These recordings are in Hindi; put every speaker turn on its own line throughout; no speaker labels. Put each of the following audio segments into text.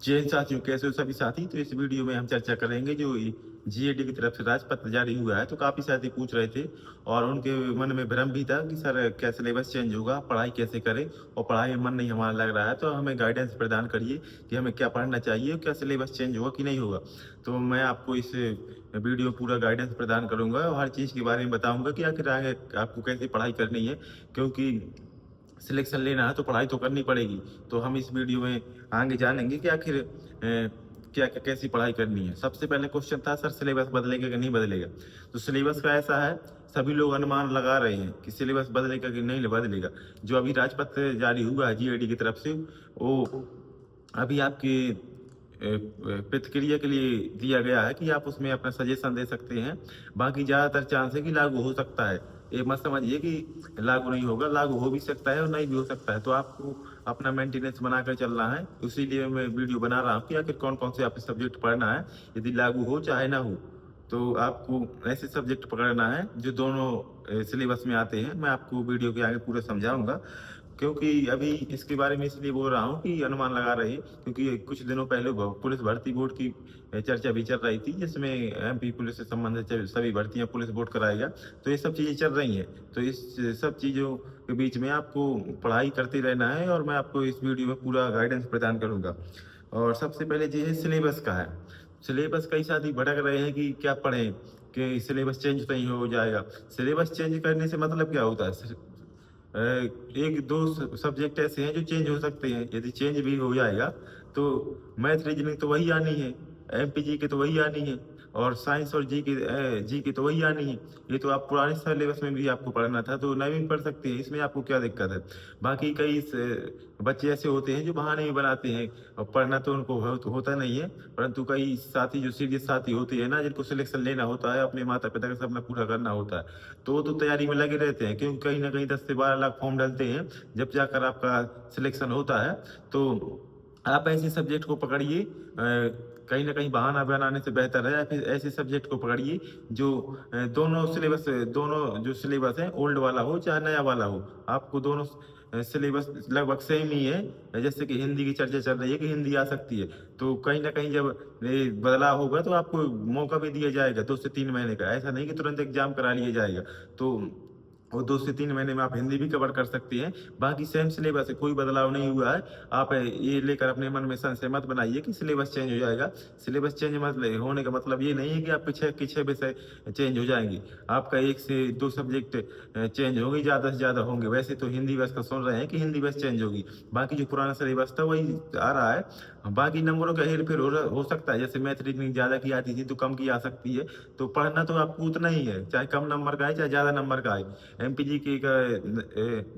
जैन साथियों, कैसे हो सभी साथी। तो इस वीडियो में हम चर्चा करेंगे जो जीएडी की तरफ से राजपत्र जारी हुआ है। तो काफी साथी पूछ रहे थे और उनके मन में भ्रम भी था कि सर क्या सिलेबस चेंज होगा, पढ़ाई कैसे करें, और पढ़ाई में मन नहीं हमारा लग रहा है, तो हमें गाइडेंस प्रदान करिए कि हमें क्या पढ़ना चाहिए, क्या सिलेबस चेंज होगा कि नहीं होगा। तो मैं आपको इस वीडियो में पूरा गाइडेंस प्रदान करूंगा और हर चीज के बारे में बताऊंगा कि आखिर आगे आपको कैसे पढ़ाई करनी है, क्योंकि सिलेक्शन लेना है तो पढ़ाई तो करनी पड़ेगी। तो हम इस वीडियो में आगे जानेंगे कि आखिर क्या क्या कैसी पढ़ाई करनी है। सबसे पहले क्वेश्चन था सर सिलेबस बदलेगा कि नहीं बदलेगा। तो सिलेबस का ऐसा है, सभी लोग अनुमान लगा रहे हैं कि सिलेबस बदलेगा कि नहीं बदलेगा। जो अभी राजपत्र जारी हुआ है जीएडी की तरफ से, वो अभी आपकी प्रतिक्रिया के लिए दिया गया है कि आप उसमें अपना सजेशन दे सकते हैं। बाकी ज्यादातर चांस है कि लागू हो सकता है। ये मत समझिए कि लागू नहीं होगा, लागू हो भी सकता है और नहीं भी हो सकता है। तो आपको अपना मेंटेनेंस बनाकर चलना है। इसीलिए मैं वीडियो बना रहा हूँ कि आखिर कौन कौन से आपको सब्जेक्ट पढ़ना है, यदि लागू हो चाहे ना हो। तो आपको ऐसे सब्जेक्ट पकड़ना है जो दोनों सिलेबस में आते हैं। मैं आपको वीडियो के आगे पूरा समझाऊंगा, क्योंकि अभी इसके बारे में इसलिए बोल रहा हूँ कि अनुमान लगा रहे हैं, क्योंकि कुछ दिनों पहले पुलिस भर्ती बोर्ड की चर्चा भी चल रही थी, जिसमें एमपी पुलिस से संबंधित सभी भर्तियां पुलिस बोर्ड कराएगा। तो ये सब चीजें चल रही हैं। तो इस सब चीजों के बीच में आपको पढ़ाई करते रहना है और मैं आपको इस वीडियो में पूरा गाइडेंस प्रदान करूंगा। और सबसे पहले जो है सिलेबस का है। सिलेबस कई साथी भटक रहे हैं कि क्या पढ़ें, कि सिलेबस चेंज नहीं हो जाएगा। सिलेबस चेंज करने से मतलब क्या होता है। एक दो सब्जेक्ट ऐसे हैं जो चेंज हो सकते हैं। यदि चेंज भी हो जाएगा तो मैथ रीजनिंग तो वही आनी है, एमपीजी की तो वही आनी है, और साइंस और जी की तो वही आनी है। ये तो आप पुराने सिलेबस में भी आपको पढ़ना था, तो नए भी पढ़ सकते हैं, इसमें आपको क्या दिक्कत है। बाकी कई बच्चे ऐसे होते हैं जो बहाने भी बनाते हैं और पढ़ना तो उनको होता नहीं है। परंतु कई साथी जो सीरियस साथी होते हैं ना, जिनको सिलेक्शन लेना होता है, अपने माता पिता का सपना पूरा करना होता है, तो वो तो तैयारी में लगे रहते हैं, क्योंकि कहीं ना कहीं 10 से 12 लाख फॉर्म डलते हैं। जब जाकर आपका सिलेक्शन होता है तो आप ऐसे सब्जेक्ट को पकड़िए, कहीं ना कहीं बहाना बनाने से बेहतर है। या फिर ऐसे सब्जेक्ट को पकड़िए जो दोनों जो सिलेबस है, ओल्ड वाला हो चाहे नया वाला हो, आपको दोनों सिलेबस लगभग सेम ही है। जैसे कि हिंदी की चर्चा चल रही है कि हिंदी आ सकती है, तो कहीं ना कहीं जब ये बदलाव होगा तो आपको मौका भी दिया जाएगा 2 से 3 महीने का। ऐसा नहीं कि तुरंत एग्जाम करा लिया जाएगा। तो और 2 से 3 महीने में आप हिंदी भी कवर कर सकते हैं। बाकी सेम सिलेबस है, कोई बदलाव नहीं हुआ है। आप ये लेकर अपने मन में संशय मत बनाइए कि सिलेबस चेंज हो जाएगा। सिलेबस चेंज मतलब होने का मतलब ये नहीं है कि आपके 6 के 6 विषय चेंज हो जाएंगे। आपका 1 से 2 सब्जेक्ट चेंज होंगे, ज्यादा से ज्यादा होंगे। वैसे तो हिंदी बस का सुन रहे हैं कि हिंदी बस चेंज होगी, बाकी जो पुराना सिलेबस था वही आ रहा है। बाकी नंबरों का हेर फेर हो सकता है, जैसे मैथ रीजनिंग ज्यादा की आती थी तो कम की आ सकती है। तो पढ़ना तो आपको उतना ही है, चाहे कम नंबर का आए चाहे ज्यादा नंबर का आए। एमपीजी की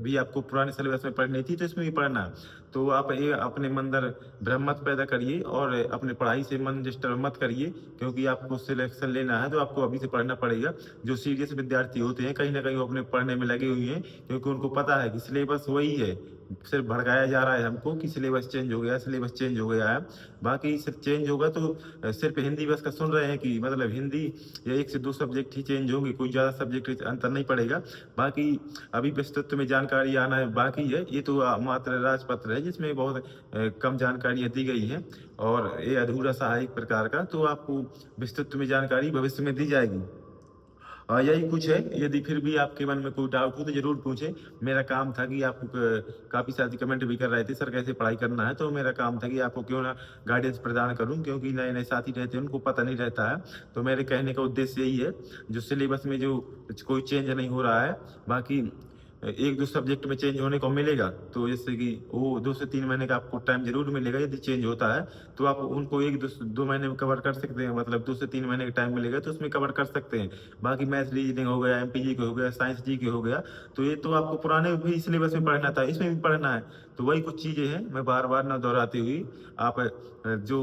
भी आपको पुराने सिलेबस में पढ़नी थी, तो इसमें भी पढ़ना है। तो आप ये अपने मन अंदर भ्रम मत पैदा करिए और अपने पढ़ाई से मन डिस्टर्ब मत करिए, क्योंकि आपको सिलेक्शन लेना है तो आपको अभी से पढ़ना पड़ेगा। जो सीरियस विद्यार्थी होते हैं कहीं ना कहीं वो अपने पढ़ने में लगे हुए हैं, क्योंकि उनको पता है कि सिलेबस वही है। सिर्फ भड़काया जा रहा है हमको कि सिलेबस चेंज हो गया, सिलेबस चेंज हो गया है। बाकी सिर्फ चेंज होगा तो सिर्फ हिंदी बस का सुन रहे हैं कि मतलब हिंदी या 1 से 2 सब्जेक्ट ही चेंज होंगे, कोई ज्यादा सब्जेक्ट अंतर नहीं पड़ेगा। बाकी अभी विस्तृत में जानकारी आना है बाकी है। ये तो मात्र राजपत्र है जिसमें बहुत कम जानकारियां दी गई हैं, और ये अधूरा सा है एक प्रकार का। तो आपको विस्तृत में जानकारी भविष्य में दी जाएगी। यही कुछ है। यदि फिर भी आपके मन में कोई डाउट हो तो जरूर पूछें। मेरा काम था कि आपको काफी साथी कमेंट भी कर रहे थे सर कैसे पढ़ाई करना है, तो मेरा काम था कि आपको क्यों ना गाइडेंस प्रदान करूं, क्योंकि नए नए साथी रहते हैं उनको पता नहीं रहता है। तो मेरे कहने का उद्देश्य यही है, जो सिलेबस में जो कोई चेंज नहीं हो रहा है। बाकी 1 2 सब्जेक्ट में चेंज होने को मिलेगा, तो जैसे कि वो 2 से 3 महीने का आपको टाइम जरूर मिलेगा। यदि चेंज होता है तो आप उनको 1 2 महीने में कवर कर सकते हैं, मतलब 2 से 3 महीने का टाइम मिलेगा तो उसमें कवर कर सकते हैं। बाकी मैथ रीजनिंग हो गया, एमपीजी के हो गया, साइंस जी के हो गया, तो ये तो आपको पुराने भी सिलेबस में पढ़ना था, इसमें भी पढ़ना है। तो वही कुछ चीजें हैं, मैं बार बार ना दोहराती हुई आप जो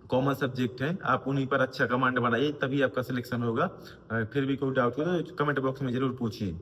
कॉमन सब्जेक्ट हैं आप उन्हीं पर अच्छा कमांड बनाइए, तभी आपका सिलेक्शन होगा। फिर भी कोई डाउट हो तो कमेंट बॉक्स में जरूर पूछिए।